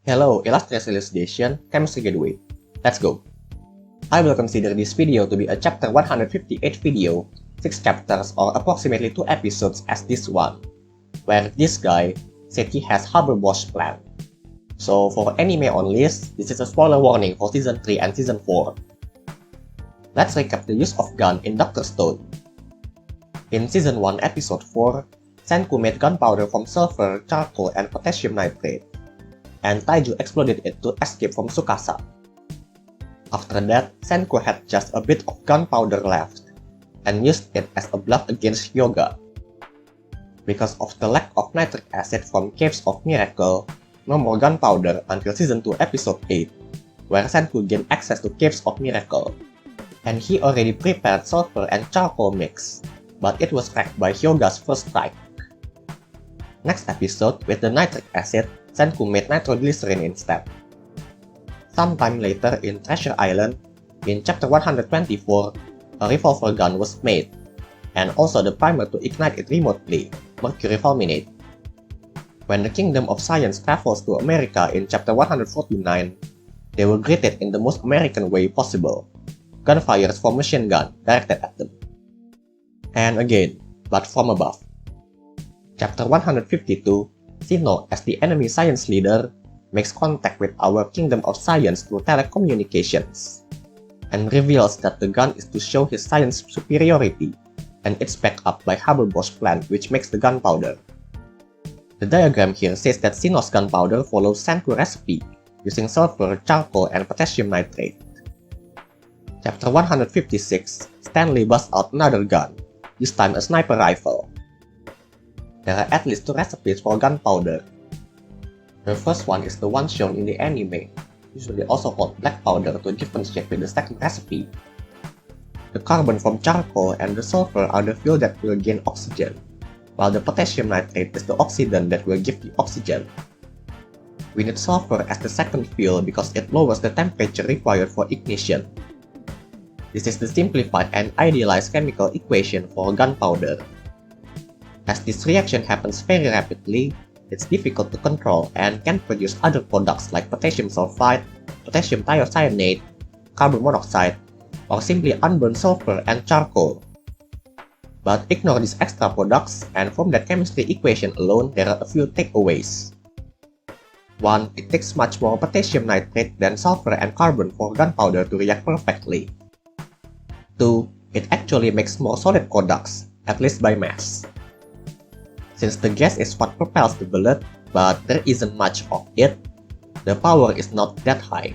Hello, illustrious elucidation, chemistry gateway. Let's go. I will consider this video to be a chapter 158 video, 6 chapters or approximately 2 episodes as this one, where this guy said he has Haber-Bosch plan. So for anime on list, this is a spoiler warning for season 3 and season 4. Let's recap the use of gun in Dr. Stone. In season 1 episode 4, Senku made gunpowder from sulfur, charcoal, and potassium nitrate, and Taiju exploded it to escape from Tsukasa. After that, Senku had just a bit of gunpowder left, and used it as a bluff against Hyoga. Because of the lack of nitric acid from Caves of Miracle, no more gunpowder until season 2 episode 8, where Senku gained access to Caves of Miracle. And he already prepared sulfur and charcoal mix, but it was cracked by Hyoga's first strike. Next episode, with the nitric acid, Senku made nitroglycerin instead. Sometime later in Treasure Island, in chapter 124, a revolver gun was made, and also the primer to ignite it remotely, mercury fulminate. When the Kingdom of Science travels to America in chapter 149, they were greeted in the most American way possible, gunfires from machine gun directed at them. And again, but from above. Chapter 152, Sinnoh, as the enemy science leader, makes contact with our Kingdom of Science through telecommunications, and reveals that the gun is to show his science superiority, and it's backed up by Haber-Bosch plant which makes the gunpowder. The diagram here says that Sinnoh's gunpowder follows Senku recipe, using sulfur, charcoal, and potassium nitrate. Chapter 156, Stanley busts out another gun, this time a sniper rifle. There are at least 2 recipes for gunpowder. The first one is the one shown in the anime, usually also called black powder to differentiate with the second recipe. The carbon from charcoal and the sulfur are the fuel that will gain oxygen, while the potassium nitrate is the oxidant that will give the oxygen. We need sulfur as the second fuel because it lowers the temperature required for ignition. This is the simplified and idealized chemical equation for gunpowder. As this reaction happens very rapidly, it's difficult to control and can produce other products like potassium sulfide, potassium thiocyanate, carbon monoxide, or simply unburned sulfur and charcoal. But ignore these extra products, and from that chemistry equation alone there are a few takeaways. 1. It takes much more potassium nitrate than sulfur and carbon for gunpowder to react perfectly. 2. It actually makes more solid products, at least by mass. Since the gas is what propels the bullet, but there isn't much of it, the power is not that high.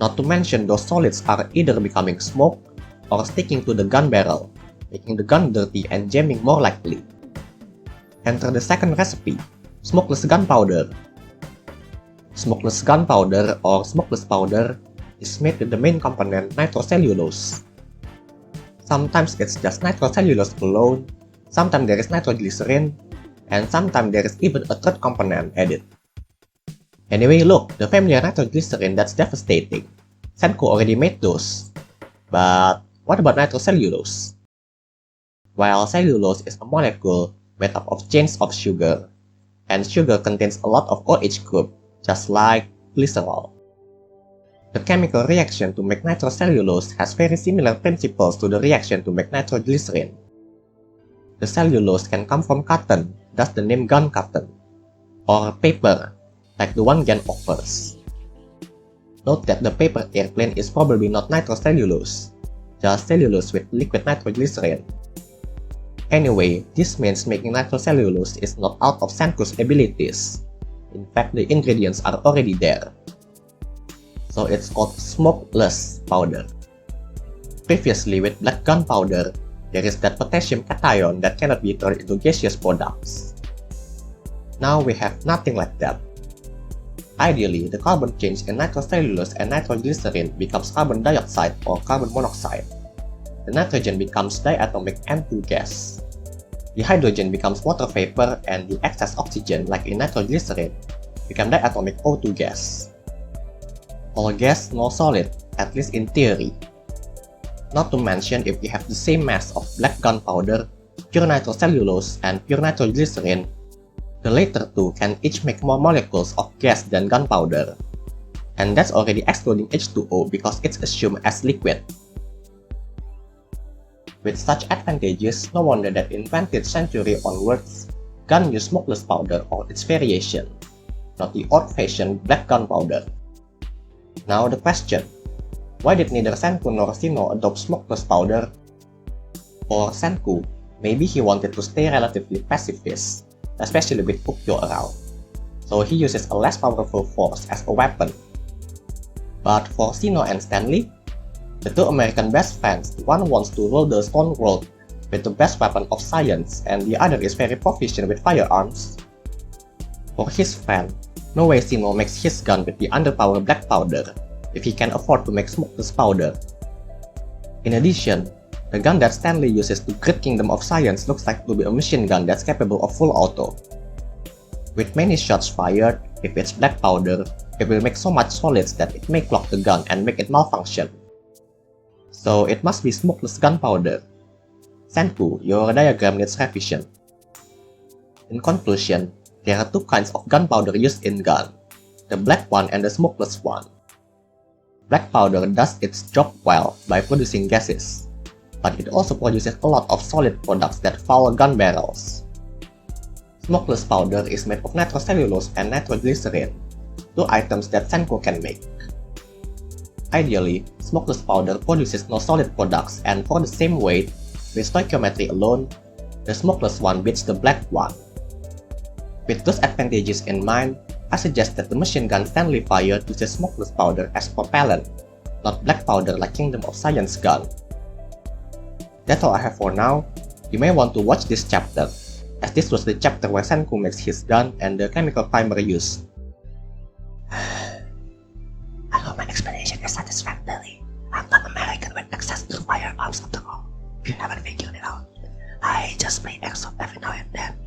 Not to mention those solids are either becoming smoke or sticking to the gun barrel, making the gun dirty and jamming more likely. Enter the second recipe, smokeless gunpowder. Smokeless gunpowder or smokeless powder is made with the main component nitrocellulose. Sometimes it's just nitrocellulose alone, sometimes there is nitroglycerin, and sometimes there is even a third component added. Anyway, look, the familiar nitroglycerin that's devastating. Senku already made those. But what about nitrocellulose? While cellulose is a molecule made up of chains of sugar, and sugar contains a lot of OH group, just like glycerol. The chemical reaction to make nitrocellulose has very similar principles to the reaction to make nitroglycerin. The cellulose can come from cotton, thus the name gun cotton, or paper, like the one Gen offers. Note that the paper airplane is probably not nitrocellulose, just cellulose with liquid nitroglycerin. Anyway, this means making nitrocellulose is not out of Senku's abilities. In fact, the ingredients are already there. So it's called smokeless powder. Previously, with black gunpowder, there is that potassium cation that cannot be turned into gaseous products. Now we have nothing like that. Ideally, the carbon change in nitrocellulose and nitroglycerin becomes carbon dioxide or carbon monoxide. The nitrogen becomes diatomic N2 gas. The hydrogen becomes water vapor, and the excess oxygen, like in nitroglycerin, becomes diatomic O2 gas. All gas, no solid, at least in theory. Not to mention, if we have the same mass of black gunpowder, pure nitrocellulose, and pure nitroglycerin, The later two can each make more molecules of gas than gunpowder, and that's already excluding H2O because it's assumed as liquid. With such advantages, no wonder that in 20th century onwards, gun use smokeless powder or its variation, not the old-fashioned black gunpowder. Now the question, why did neither Senku nor Shino adopt smokeless powder? For Senku, maybe he wanted to stay relatively pacifist, especially with Ukyo around, so he uses a less powerful force as a weapon. But for Shino and Stanley, the two American best friends, one wants to rule the stone world with the best weapon of science and the other is very proficient with firearms. For his friend, no way Shino makes his gun with the underpowered black powder if he can afford to make smokeless powder. In addition, the gun that Stanley uses to Great Kingdom of Science looks like to be a machine gun that's capable of full auto. With many shots fired, if it's black powder, it will make so much solids that it may clog the gun and make it malfunction. So it must be smokeless gunpowder. Senku, your diagram needs revision. In conclusion, there are two kinds of gunpowder used in gun, the black one and the smokeless one. Black powder does its job well by producing gases, but it also produces a lot of solid products that foul gun barrels. Smokeless powder is made of nitrocellulose and nitroglycerin, two items that Senku can make. Ideally, smokeless powder produces no solid products, and for the same weight, with stoichiometry alone, the smokeless one beats the black one. With those advantages in mind, I suggest that the machine gun Stanley fired uses smokeless powder as propellant, not black powder like Kingdom of Science gun. That's all I have for now. You may want to watch this chapter, as this was the chapter where Senku makes his gun and the chemical primer used. I hope my explanation is satisfactory. I'm not American with access to firearms after all. If you haven't figured it out, I just play Airsoft every now and then.